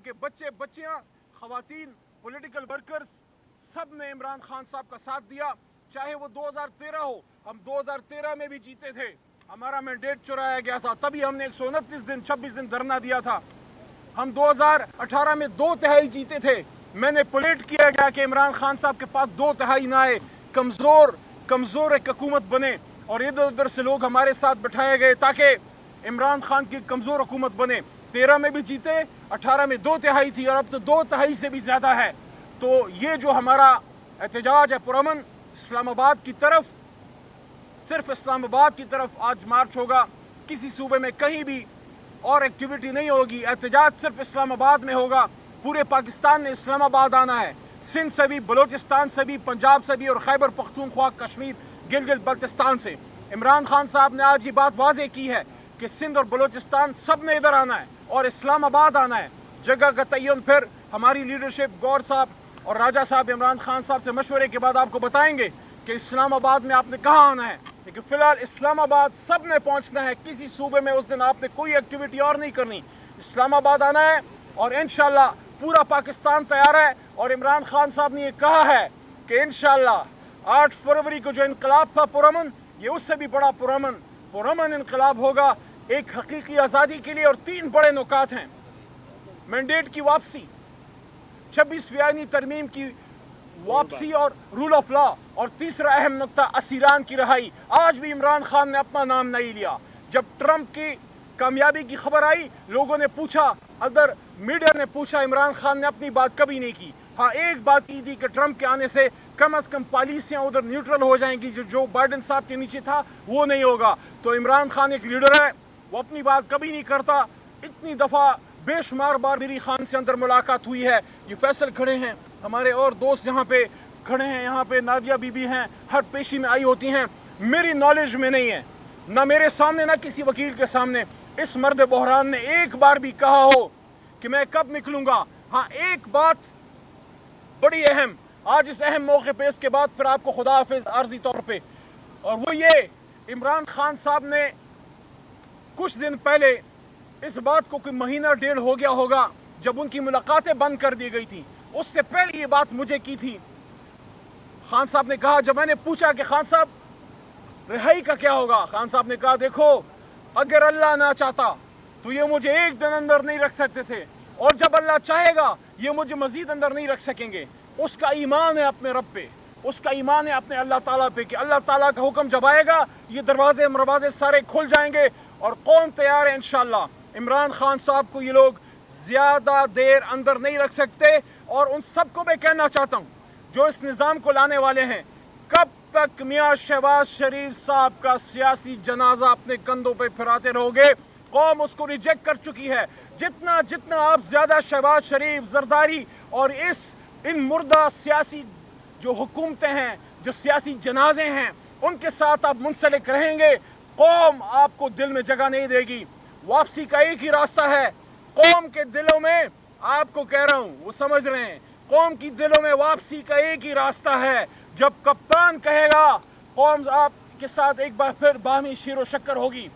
عوام کے بچے بچیاں خواتین پولیٹیکل ورکرز سب نے عمران خان صاحب کا ساتھ دیا. چاہے وہ 2013 ہو, ہم 2013 میں بھی جیتے تھے, ہمارا مینڈیٹ چرایا گیا تھا, تبھی ہم نے 129 دن 26 دن دھرنا دیا تھا. ہم 2018 میں 2/3 جیتے تھے. میں نے پلیٹ کیا گیا کہ عمران خان صاحب کے پاس 2/3 نہ آئے, کمزور ایک حکومت بنے, اور ادھر ادھر سے لوگ ہمارے ساتھ بٹھائے گئے تاکہ عمران خان کی کمزور حکومت بنے. 13 میں بھی جیتے, 18 میں 2/3 تھی, اور اب تو 2/3 سے بھی زیادہ ہے. تو یہ جو ہمارا احتجاج ہے پرامن, اسلام آباد کی طرف, صرف اسلام آباد کی طرف آج مارچ ہوگا. کسی صوبے میں کہیں بھی اور ایکٹیویٹی نہیں ہوگی. احتجاج صرف اسلام آباد میں ہوگا. پورے پاکستان نے اسلام آباد آنا ہے, سندھ سے بھی, بلوچستان سے بھی, پنجاب سے بھی, اور خیبر پختونخوا, کشمیر, گلگت بلتستان سے. عمران خان صاحب نے آج یہ بات واضح کی ہے کہ سندھ اور بلوچستان سب نے ادھر آنا ہے اور اسلام آباد آنا ہے. جگہ کا تعین پھر ہماری لیڈرشپ گور صاحب اور راجہ صاحب عمران خان صاحب سے مشورے کے بعد آپ کو بتائیں گے کہ اسلام آباد میں آپ نے کہاں آنا ہے. لیکن فی الحال اسلام آباد سب نے پہنچنا ہے. کسی صوبے میں اس دن آپ نے کوئی ایکٹیویٹی اور نہیں کرنی, اسلام آباد آنا ہے. اور انشاءاللہ پورا پاکستان تیار ہے, اور عمران خان صاحب نے یہ کہا ہے کہ انشاءاللہ 8 فروری کو جو انقلاب تھا پرامن, یہ اس سے بھی بڑا پرامن انقلاب ہوگا, ایک حقیقی آزادی کے لیے. اور 3 بڑے نکات ہیں: مینڈیٹ کی واپسی, 26ویں آئینی ترمیم کی واپسی اور رول آف لا, اور تیسرا اہم نقطہ اسیران کی رہائی. آج بھی عمران خان نے اپنا نام نہیں لیا. جب ٹرمپ کی کامیابی کی خبر آئی, لوگوں نے پوچھا, ادھر میڈیا نے پوچھا, عمران خان نے اپنی بات کبھی نہیں کی. ہاں, ایک بات کی تھی کہ ٹرمپ کے آنے سے کم از کم پالیسیاں ادھر نیوٹرل ہو جائیں گی, جو بائیڈن صاحب کے نیچے تھا وہ نہیں ہوگا. تو عمران خان ایک لیڈر ہے, وہ اپنی بات کبھی نہیں کرتا. اتنی دفعہ بے شمار بار میری خان سے اندر ملاقات ہوئی ہے. یہ فیصل کھڑے ہیں, ہمارے اور دوست یہاں پہ کھڑے ہیں, یہاں پہ نادیہ بی بی ہیں, ہر پیشی میں آئی ہوتی ہیں. میری نالج میں نہیں ہے, نہ میرے سامنے نہ کسی وکیل کے سامنے, اس مرد بحران نے ایک بار بھی کہا ہو کہ میں کب نکلوں گا. ہاں, ایک بات بڑی اہم, آج اس اہم موقع پہ, اس کے بعد پھر آپ کو خدا حافظ عارضی طور پہ, اور وہ یہ, عمران خان صاحب نے کچھ دن پہلے, اس بات کو کوئی مہینہ 1.5 ہو گیا ہوگا جب ان کی ملاقاتیں بند کر دی گئی تھی, اس سے پہلے یہ بات مجھے کی تھی. خان صاحب نے کہا, جب میں نے پوچھا کہ خان صاحب رہائی کا کیا ہوگا, خان صاحب نے کہا, دیکھو اگر اللہ نہ چاہتا تو یہ مجھے 1 دن اندر نہیں رکھ سکتے تھے, اور جب اللہ چاہے گا یہ مجھے مزید اندر نہیں رکھ سکیں گے. اس کا ایمان ہے اپنے رب پہ, اس کا ایمان ہے اپنے اللہ تعالیٰ پہ کہ اللہ تعالیٰ کا حکم جب آئے گا یہ دروازے سارے کھل جائیں گے, اور قوم تیار ہے انشاءاللہ. عمران خان صاحب کو یہ لوگ زیادہ دیر اندر نہیں رکھ سکتے, اور ان سب کو میں کہنا چاہتا ہوں جو اس نظام کو لانے والے ہیں, کب تک میاں شہباز شریف صاحب کا سیاسی جنازہ اپنے کندھوں پہ پھراتے رہو گے؟ قوم اس کو ریجیکٹ کر چکی ہے. جتنا آپ زیادہ شہباز شریف, زرداری اور ان مردہ سیاسی جو حکومتیں ہیں, جو سیاسی جنازے ہیں, ان کے ساتھ آپ منسلک رہیں گے, قوم آپ کو دل میں جگہ نہیں دے گی. واپسی کا ایک ہی راستہ ہے, قوم کے دلوں میں, آپ کو کہہ رہا ہوں وہ سمجھ رہے ہیں, قوم کی دلوں میں واپسی کا ایک ہی راستہ ہے. جب کپتان کہے گا, قوم آپ کے ساتھ ایک بار پھر باہمی شیر و شکر ہوگی.